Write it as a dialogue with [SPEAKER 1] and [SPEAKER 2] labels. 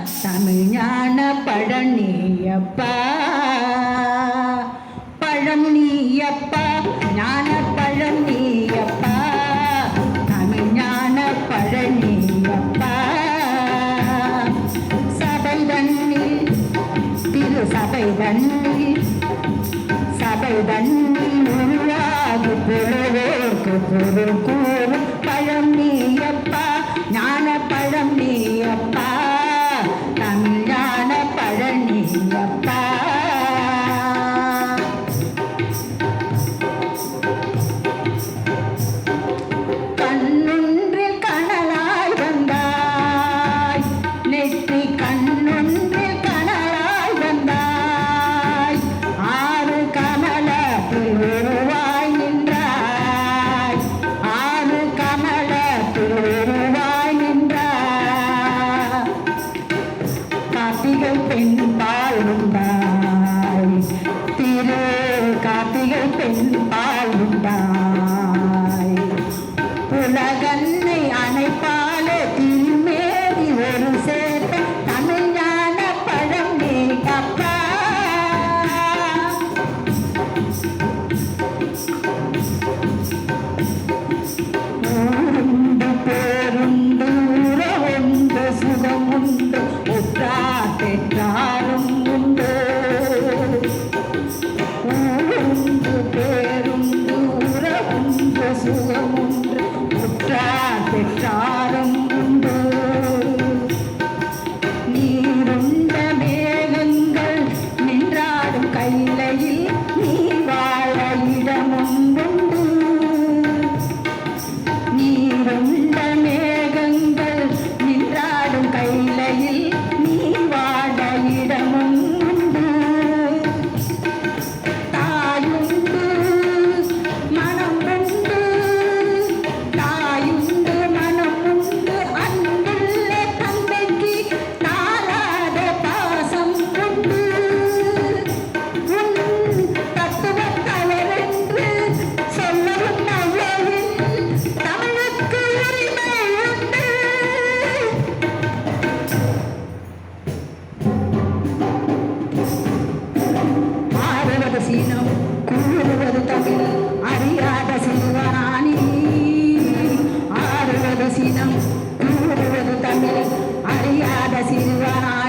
[SPEAKER 1] தமிழ்ஞான பழம் நீயப்பா, பழம் நீயப்பா, ஞான பழம் நீயப்பா, தமிழ்ஞான பழம் நீயப்பா. சபை தன்னில் திரு சபை தன்னில் சபை தன்னில் உருவாகு பொருளோர்க்கு பொருள் கூறும் பழம் நீயப்பா, ஞான பழம் நீயப்பா, தமிழ்ஞான பழம் நீயப்பா. கண்ணொன்றில் கனலாய் வந்தாய், நெற்றி கண்ணொன்றில் கனலாய் வந்தாய், ஆறு கமலத்தில் உருவாய் நின்றாய், ஆறு கமலத்தில் உருவாய் நின்றாய். கார்த்திகை பெண் பால் உண்டாய், திரு கார்த்திகை பெண் பால் உண்டாய், உலகன்னை அணைப்பால திருமேதி ஒரு சேர்த்த தமிழ்ஞான பழம் நீயப்பா. ஊருண்டு பேருண்டு உறவுண்டு சுகமுண்டு உற்றார் பெற்றாரும் உண்டு, ஊருண்டு பேருண்டு உறவுண்டு சுகமுண்டு உற்றார் பெற்றாரும் உண்டு. நீருண்ட மேகங்கள் நின்றாடும் கைலையில் நீ வாழ இடமும் உண்டு, நீருண்ட மேகங்கள் நின்றாடும் கைலையில் நீ வாழ இடமும் உண்டு. தாயுண்டு மனம் உண்டு, தாயுண்டு மனம் உண்டு, அன்புள்ள தந்தைக்கு தாராத பாசம் உண்டு. உன் தத்துவத் தவறென்று சொல்லவும் அவ்வளவில் தமிழுக்கு உரிமை உண்டு. ஆறுவது சீனம் கூறுவது தமிழ் அறியாத சிறுவனானி, ஆறுவது சீனம் கூறுவது தமிழ் அறியாத சிறுவனானி.